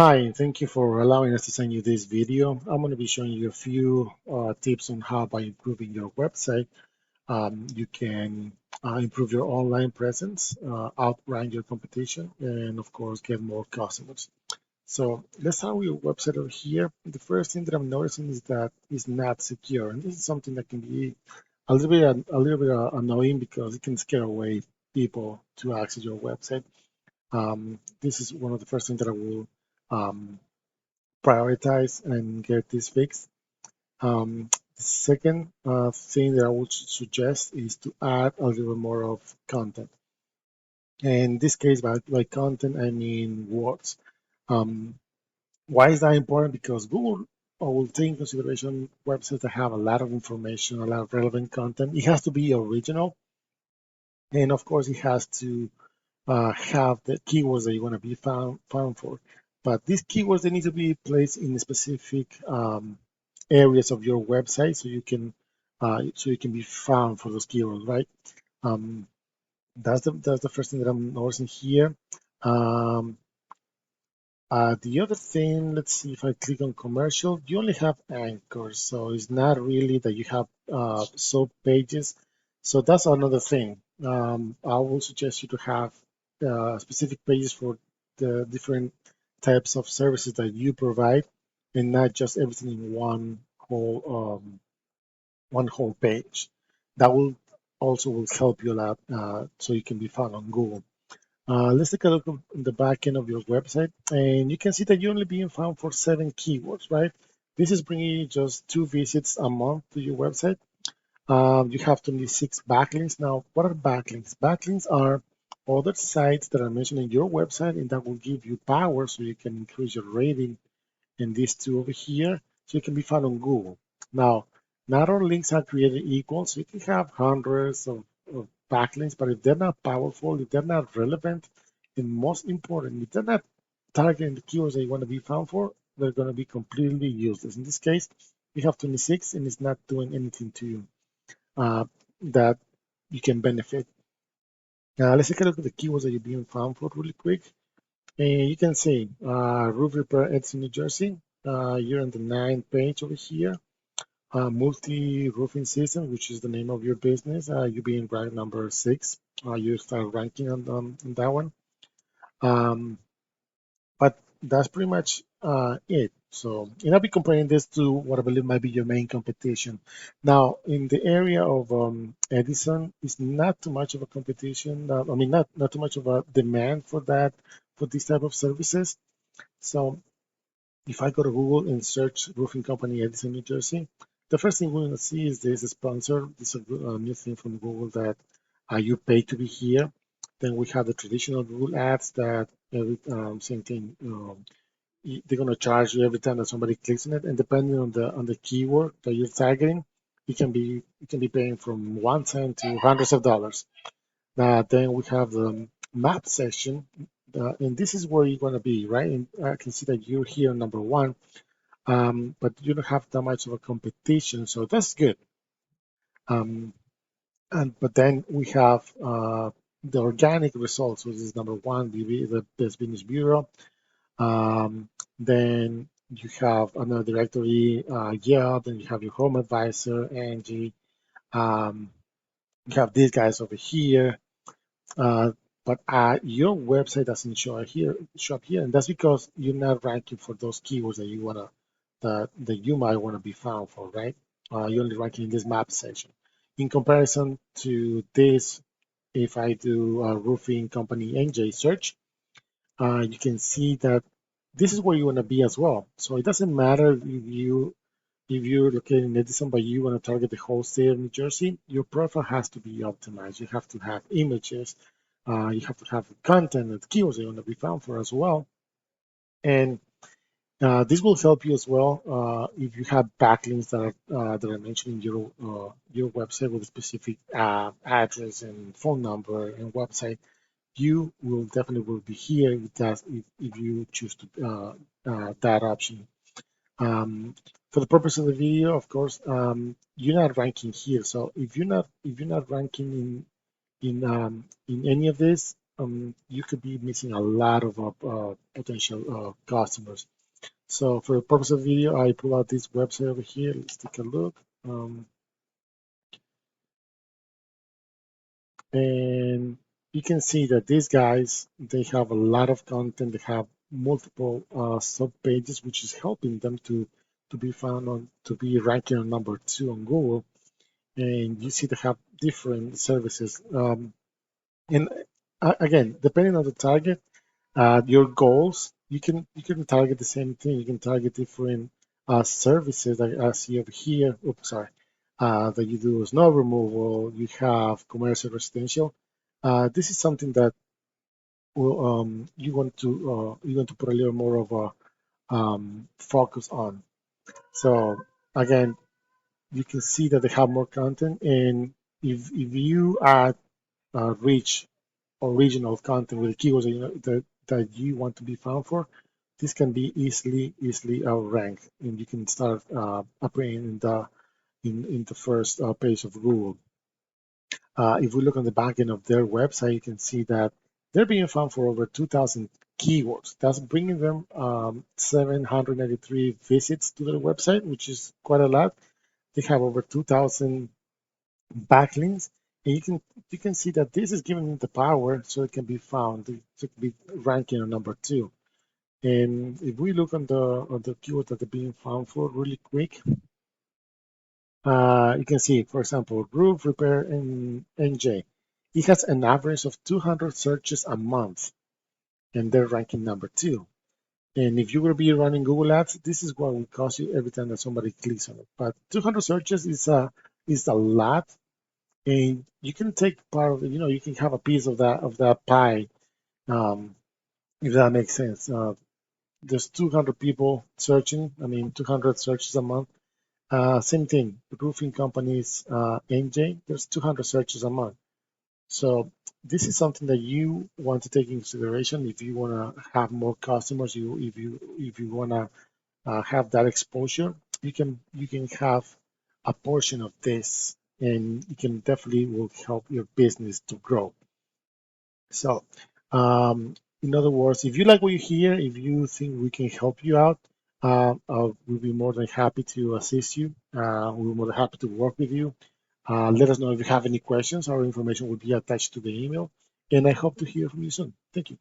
Hi, thank you for allowing us to send you this video. I'm going to be showing you a few tips on how by improving your website, you can improve your online presence, outrank your competition, and of course, get more customers. So let's start with your website over here. The first thing that I'm noticing is that it's not secure, and this is something that can be a little bit annoying because it can scare away people to access your website. This is one of the first things that I will um, prioritize and get this fixed. The second thing that I would suggest is to add a little more of content. And in this case, by content, I mean words. Um, why is that important? Because Google will take into consideration websites that have a lot of information, a lot of relevant content. It has to be original, and of course, it has to have the keywords that you want to be found for. But these keywords they need to be placed in specific areas of your website so you can be found for those keywords, right? Um, that's the first thing that I'm noticing here. Um, the other thing, let's see if I click on commercial, you only have anchors, so it's not really that you have sub pages. So that's another thing. I will suggest you to have specific pages for the different types of services that you provide, and not just everything in one whole page. That will also will help you a lot, so you can be found on Google. Let's take a look at the back end of your website, and you can see that you're only being found for 7 keywords, right? This is bringing you just 2 visits a month to your website. You have 26 backlinks. Now, what are backlinks? Backlinks are other sites that are mentioned in your website, and that will give you power so you can increase your rating. And these two over here, so you can be found on Google. Now, not all links are created equal, so you can have hundreds of backlinks, but if they're not powerful, if they're not relevant, and most important, if they're not targeting the keywords that you want to be found for, they're going to be completely useless. In this case, we have 26 and it's not doing anything to you that you can benefit. Let's take a look at the keywords that you're being found for really quick. And you can see roof repair Edison, New Jersey. You're on the 9th page over here. Multi roofing system, which is the name of your business. You being ranked number 6. You start ranking on that one. Um, but that's pretty much it. So, and I'll be comparing this to what I believe might be your main competition. Now, in the area of Edison, it's not too much of a competition. I mean, not too much of a demand for that for this type of services. So, if I go to Google and search roofing company Edison, New Jersey, the first thing we're going to see is there's a sponsor. This is a new thing from Google that you pay to be here. Then we have the traditional Google ads that same thing. They're going to charge you every time that somebody clicks on it, and depending on the keyword that you're targeting, you can be paying from 1 cent to hundreds of dollars. Then we have the map section, and this is where you're going to be, right? And I can see that you're here number 1, but you don't have that much of a competition, so that's good. Um, but then we have the organic results, which is number 1, the Best Business Bureau. Then you have another directory, Yelp, then you have your Home Advisor, Angie. Um, you have these guys over here. Uh, but your website doesn't show up here, and that's because you're not ranking for those keywords that you might want to be found for, right? You're only ranking in this map section. In comparison to this, if I do a roofing company NJ search, you can see that this is where you want to be as well. So it doesn't matter if you're located in Edison, but you want to target the whole state of New Jersey, your profile has to be optimized. You have to have images, you have to have content and keywords that you want to be found for as well. And this will help you as well if you have backlinks that are mentioned in your website with a specific address and phone number and website. You will definitely will be here if you choose to that option. For the purpose of the video, of course, you're not ranking here. So if you're not ranking in any of this, you could be missing a lot of potential customers. So for the purpose of the video, I pull out this website over here. Let's take a look. And you can see that these guys, they have a lot of content. They have multiple sub pages, which is helping them to be found on, to be ranking on number 2 on Google. And you see they have different services. And again, depending on the target, your goals, you can target the same thing. You can target different services that I see over here. Oops, sorry. That you do snow removal. You have commercial, residential. This is something that will you want to put a little more of a focus on. So again, you can see that they have more content, and if you add rich original content with the keywords that you want to be found for, this can be easily ranked, and you can start appearing in the first page of Google. If we look on the back end of their website, you can see that they're being found for over 2,000 keywords. That's bringing them 793 visits to their website, which is quite a lot. They have over 2,000 backlinks, and you can see that this is giving them the power so it can be found, to be ranking on number 2. And if we look on the keyword that they're being found for really quick, you can see, for example, roof repair in NJ. It has an average of 200 searches a month, and they're ranking number 2. And if you will be running Google Ads, this is what will cost you every time that somebody clicks on it. But 200 searches is a lot, and you can take part of it. You can have a piece of that pie, um, if that makes sense. There's 200 people searching. I mean, 200 searches a month. Same thing, roofing companies, NJ, there's 200 searches a month. So this is something that you want to take into consideration if you want to have more customers. If you want to have that exposure, you can have a portion of this, and it can definitely will help your business to grow. So, in other words, if you like what you hear, if you think we can help you out, we'll be more than happy to assist you. We're more than happy to work with you. Let us know if you have any questions. Our information will be attached to the email, and I hope to hear from you soon. Thank you.